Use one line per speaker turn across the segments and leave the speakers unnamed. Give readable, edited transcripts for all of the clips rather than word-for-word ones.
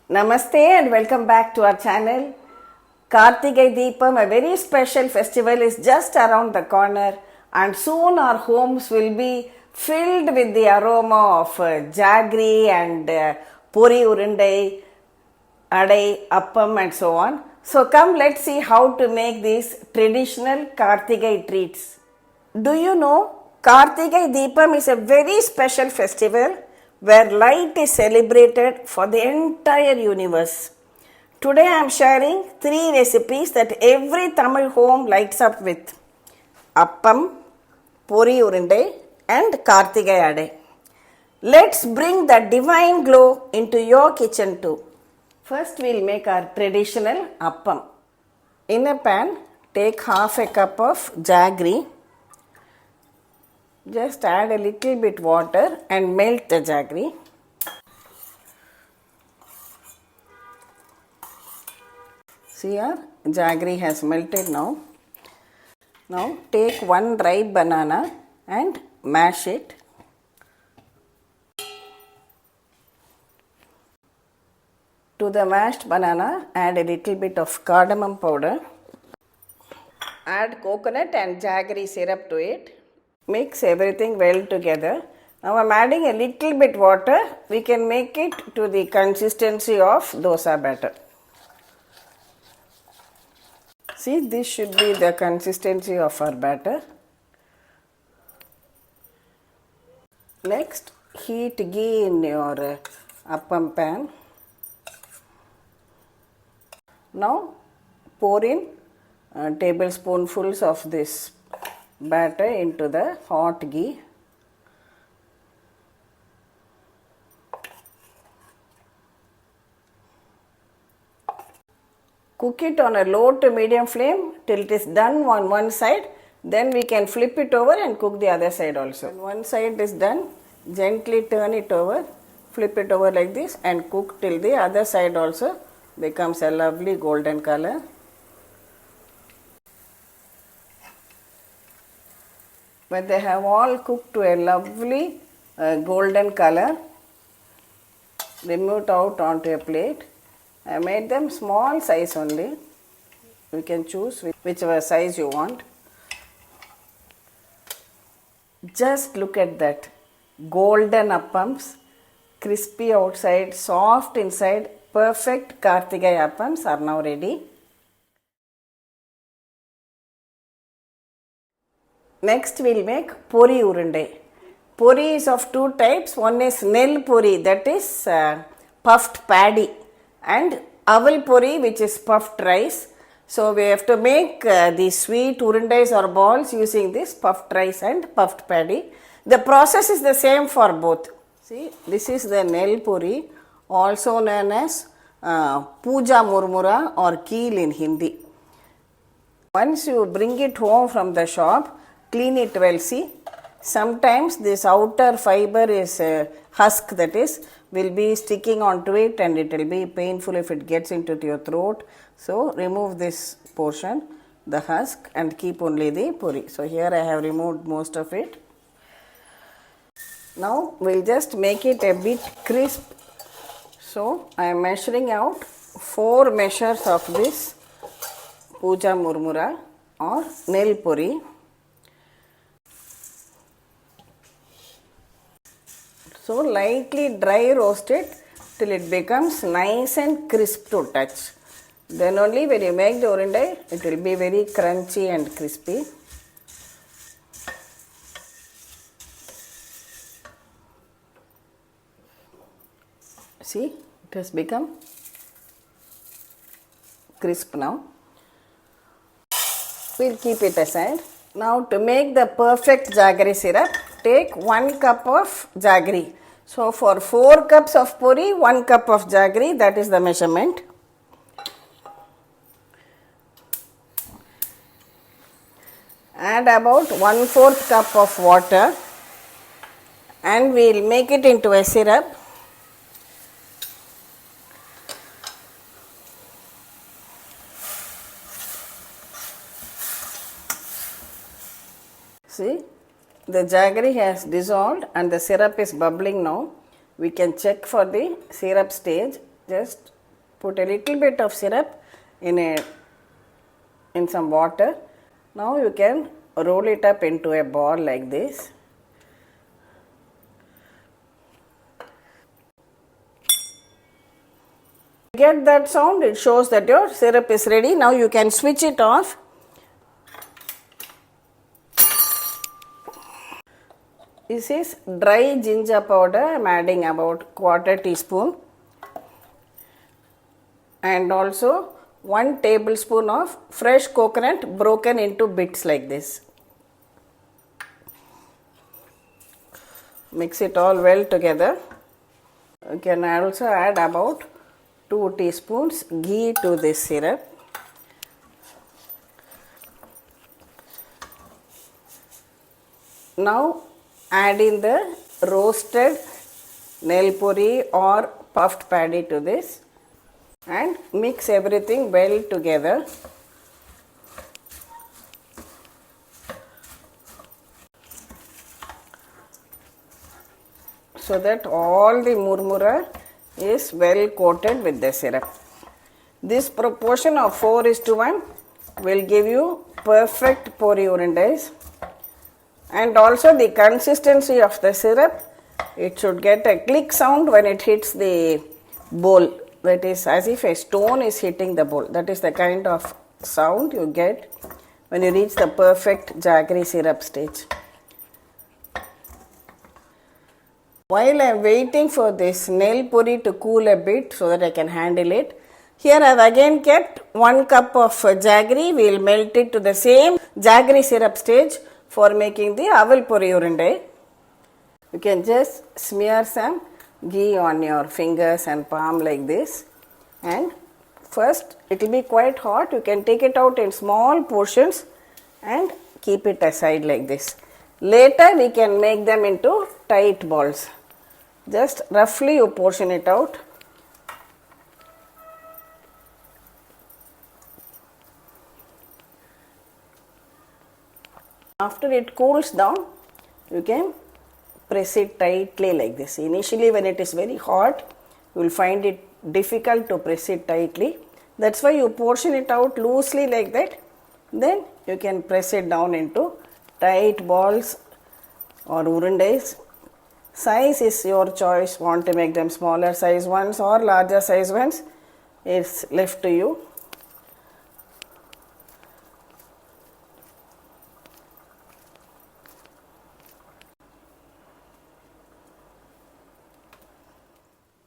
Namaste and welcome back to our channel. Karthigai Deepam, a very special festival, is just around the corner, and soon our homes will be filled with the aroma of Jaggery and Pori Urundai, Adai, Appam and so on. So come, let's see how to make these traditional Karthigai treats. Do you know Karthigai Deepam is a very special festival where light is celebrated for the entire universe. Today I am sharing 3 recipes that every Tamil home lights up with: Appam, Pori Urundai and Karthigai Adai. Let's bring the divine glow into your kitchen too. First we will make our traditional Appam. In a pan, take half a cup of Jaggery. Just add a little bit water and melt the Jaggery. See here, Jaggery has melted now. Now take one ripe banana and mash it. To the mashed banana, add a little bit of cardamom powder. Add coconut and Jaggery syrup to it. Mix everything well together. Now I am adding a little bit water. We can make it to the consistency of dosa batter. See, this should be the consistency of our batter. Next, heat ghee in your appam pan. Now pour in tablespoonfuls of this batter into the hot ghee. Cook it on a low to medium flame till it is done on one side. Then we can flip it over and cook the other side also. When one side is done, gently turn it over, flip it over like this and cook till the other side also becomes a lovely golden color. When they have all cooked to a lovely golden color, remove it out onto a plate. I made them small size only. You can choose whichever size you want. Just look at that. Golden appams, crispy outside, soft inside, perfect Karthigai appams are now ready. Next we will make Pori Urundai. Pori is of 2 types. One is nel pori, that is puffed paddy, and aval pori, which is puffed rice. So we have to make these sweet urundais or balls using this puffed rice and puffed paddy. The process is the same for both. See, this is the nel pori, also known as puja murmura or keel in Hindi. Once you bring it home from the shop, clean it well. See, sometimes this outer fiber is husk, that is, will be sticking onto it and it will be painful if it gets into your throat. So remove this portion, the husk, and keep only the puri. So here I have removed most of it. Now we'll just make it a bit crisp. So I am measuring out 4 measures of this puja murmura or nel puri. So lightly dry roast it till it becomes nice and crisp to touch. Then only when you make the urundai, it will be very crunchy and crispy. See, it has become crisp now. We'll keep it aside. Now to make the perfect Jaggery syrup, take 1 cup of Jaggery. So for 4 cups of puri, 1 cup of Jaggery, that is the measurement. Add about 1/4 cup of water and we will make it into a syrup. See, the Jaggery has dissolved and the syrup is bubbling now. We can check for the syrup stage. Just put a little bit of syrup in some water. Now you can roll it up into a ball like this. Get that sound? It shows that your syrup is ready. Now you can switch it off. This is dry ginger powder. I am adding about 1/4 teaspoon. And also 1 tablespoon of fresh coconut broken into bits like this. Mix it all well together. You can also add about 2 teaspoons ghee to this syrup. Now add in the roasted nail puri or puffed paddy to this and mix everything well together. So that all the murmura is well coated with the syrup. This proportion of 4:1 will give you perfect Pori Urundais. And also the consistency of the syrup, it should get a click sound when it hits the bowl. That is as if a stone is hitting the bowl. That is the kind of sound you get when you reach the perfect jaggery syrup stage. While I am waiting for this nail puri to cool a bit so that I can handle it, here I have again kept 1 cup of jaggery. We will melt it to the same jaggery syrup stage for making the aval Pori Urundai. You can just smear some ghee on your fingers and palm like this, and first it will be quite hot. You can take it out in small portions and keep it aside like this. Later we can make them into tight balls. Just roughly you portion it out. After it cools down, you can press it tightly like this. Initially when it is very hot, you will find it difficult to press it tightly. That's why you portion it out loosely like that. Then you can press it down into tight balls or urundais. Size is your choice. Want to make them smaller size ones or larger size ones, it's left to you.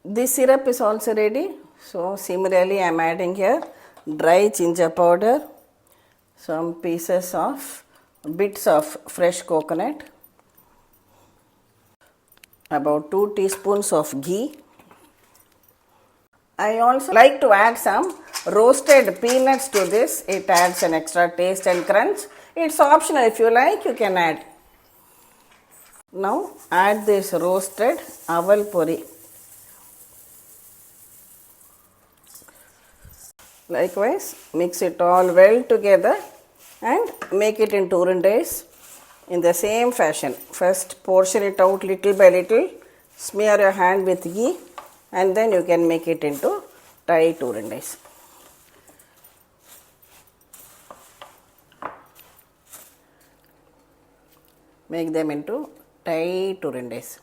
This syrup is also ready. So similarly I am adding here dry ginger powder, some bits of fresh coconut, about 2 teaspoons of ghee. I also like to add some roasted peanuts to this. It adds an extra taste and crunch. It's optional. If you like, you can add. Now add this roasted aval puri. Likewise, mix it all well together and make it into urundais in the same fashion. First portion it out little by little, smear your hand with ghee, and then you can make it into tight urundais. Make them into tight urundais.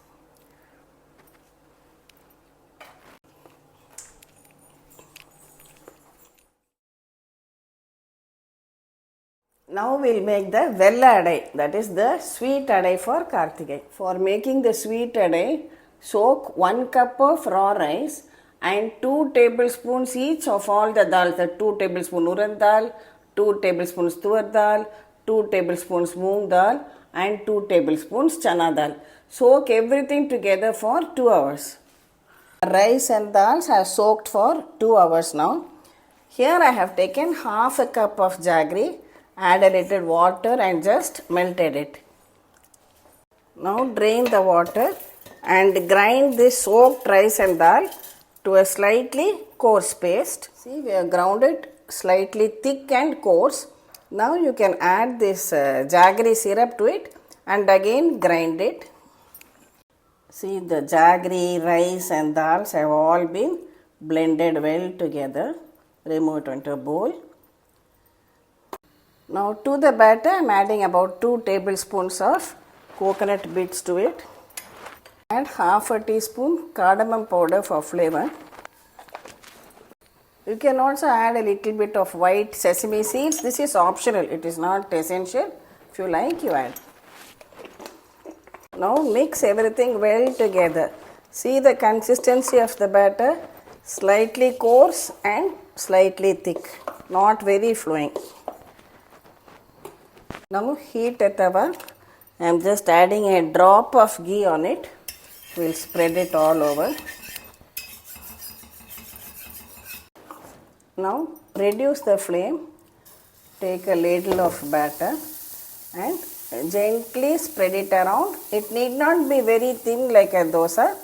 Now we will make the Vella Adai, that is the sweet adai for Karthigai. For making the sweet adai, soak 1 cup of raw rice and 2 tablespoons each of all the dal. The 2 tablespoons Urad dal, 2 tablespoons tuvar dal, 2 tablespoons Moong dal and 2 tablespoons Channa dal. Soak everything together for 2 hours. Rice and dals are soaked for 2 hours now. Here I have taken half a cup of jaggery. Add a little water and just melted it. Now drain the water and grind this soaked rice and dal to a slightly coarse paste. See, we have ground it slightly thick and coarse. Now you can add this jaggery syrup to it and again grind it. See, the jaggery, rice and dals have all been blended well together. Remove it into a bowl. Now to the batter I am adding about 2 tablespoons of coconut bits to it and half a teaspoon cardamom powder for flavor. You can also add a little bit of white sesame seeds. This is optional, it is not essential. If you like, you add. Now mix everything well together. See the consistency of the batter, slightly coarse and slightly thick, not very flowing. Now heat a tawa. I am just adding a drop of ghee on it. We will spread it all over. Now reduce the flame, take a ladle of batter and gently spread it around. It need not be very thin like a dosa.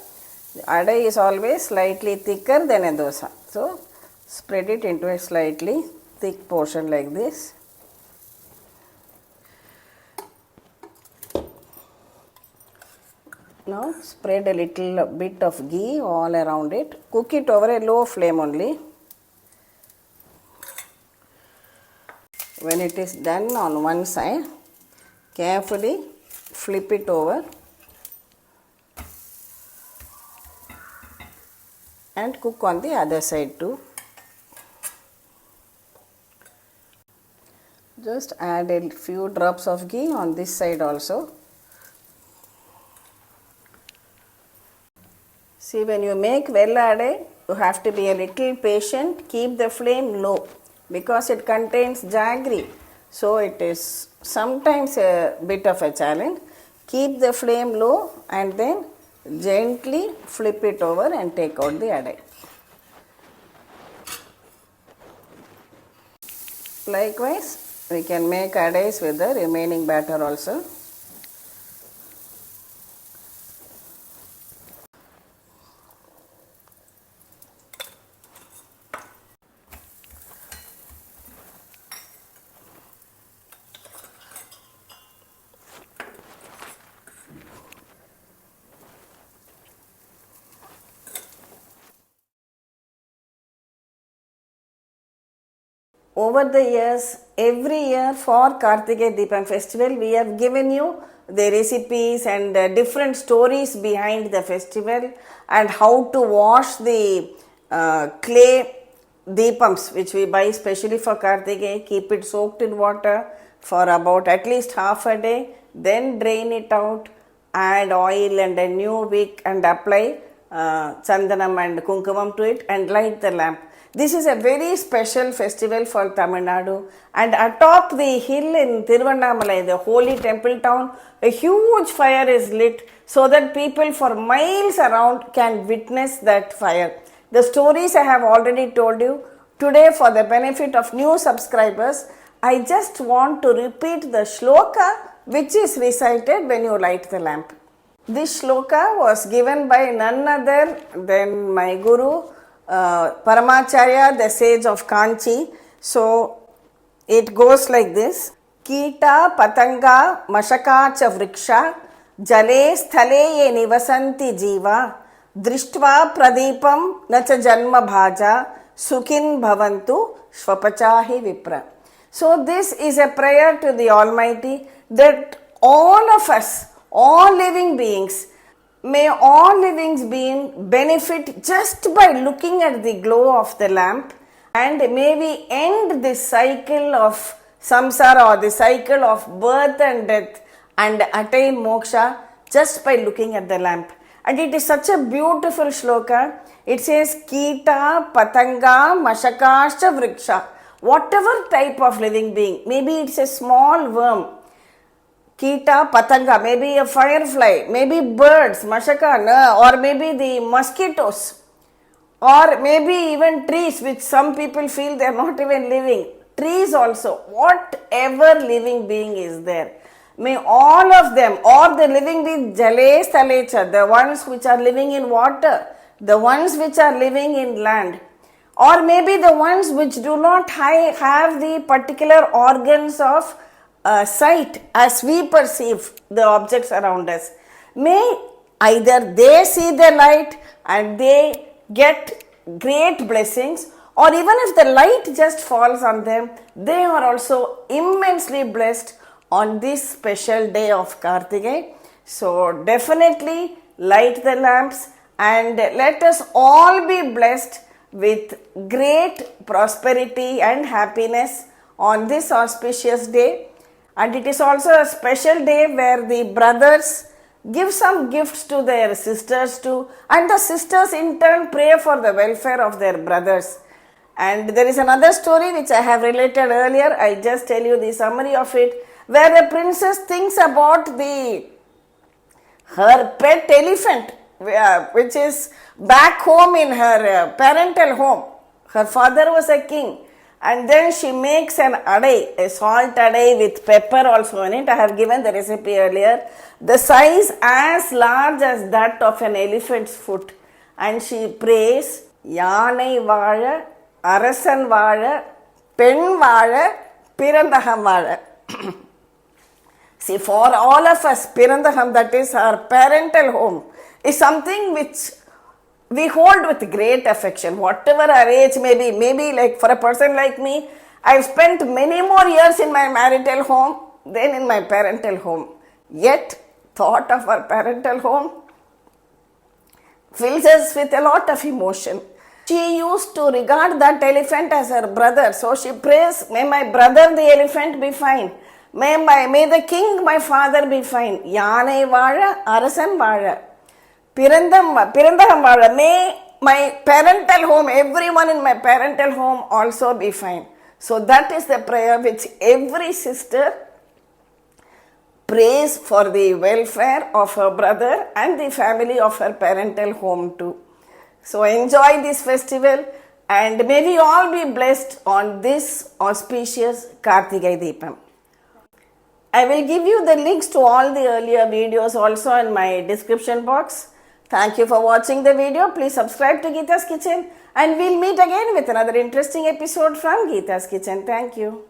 The adai is always slightly thicker than a dosa. So spread it into a slightly thick portion like this. Now spread a little bit of ghee all around it. Cook it over a low flame only. When it is done on one side, carefully flip it over and cook on the other side too. Just add a few drops of ghee on this side also. See, when you make Vella Adai, you have to be a little patient. Keep the flame low because it contains Jaggery. So it is sometimes a bit of a challenge. Keep the flame low and then gently flip it over and take out the adai. Likewise, we can make adais with the remaining batter also. Over the years, every year for Karthigai Deepam festival, we have given you the recipes and different stories behind the festival and how to wash the clay Deepams which we buy specially for Karthigai. Keep it soaked in water for about at least half a day, then drain it out, add oil and a new wick and apply Chandanam and Kumkumam to it and light the lamp. This is a very special festival for Tamil Nadu, and atop the hill in Tiruvannamalai, the holy temple town, a huge fire is lit so that people for miles around can witness that fire. The stories I have already told you. Today, for the benefit of new subscribers, I just want to repeat the shloka which is recited when you light the lamp. This shloka was given by none other than my guru, Paramacharya, the sage of Kanchi. So it goes like this: keeTAh, patangAh, mashakAh cha vrukshAh, jale sthale nivasanti jIvAh, drushTvA pradeepam na cha janma bhAjAh, sukhin bhavantu swapachahi vipra. So this is a prayer to the Almighty that all of us, all living beings, may all living beings benefit just by looking at the glow of the lamp, and may we end this cycle of samsara or the cycle of birth and death and attain moksha just by looking at the lamp. And it is such a beautiful shloka. It says keeTAh, patangAh, mashakAh cha vrukshAh. Whatever type of living being, maybe it's a small worm, keeTAh, patangAh, maybe a firefly, maybe birds, mashakAh, or maybe the mosquitoes, or maybe even trees, which some people feel they are not even living. Trees also, whatever living being is there, may all of them, or the living beings, jale, sthale, the ones which are living in water, the ones which are living in land, or maybe the ones which do not have the particular organs of sight as we perceive the objects around us, may either they see the light and they get great blessings, or even if the light just falls on them, they are also immensely blessed on this special day of Karthigai. So definitely light the lamps and let us all be blessed with great prosperity and happiness on this auspicious day. And it is also a special day where the brothers give some gifts to their sisters too, and the sisters in turn pray for the welfare of their brothers. And there is another story which I have related earlier. I just tell you the summary of it, where the princess thinks about her pet elephant, which is back home in her parental home. Her father was a king, and then she makes an adai, a salt adai with pepper also in it. I have given the recipe earlier. The size as large as that of an elephant's foot, and she prays Yanai Vazha, Arasan Vazha, Pen Vazha, Pirandaham Vazha. See, for all of us, Pirandaham, that is our parental home, is something which we hold with great affection, whatever our age may be. Maybe like for a person like me, I've spent many more years in my marital home than in my parental home. Yet, thought of our parental home fills us with a lot of emotion. She used to regard that elephant as her brother, so she prays, may my brother the elephant be fine. May the king, my father, be fine. Yanai Vazha, Arasan Vazha. Pirandaham Vazha. May my parental home, everyone in my parental home also be fine. So that is the prayer which every sister prays for the welfare of her brother and the family of her parental home too. So enjoy this festival and may we all be blessed on this auspicious Karthigai Deepam. I will give you the links to all the earlier videos also in my description box. Thank you for watching the video. Please subscribe to Gita'sKitchen and we'll meet again with another interesting episode from Gita'sKitchen. Thank you.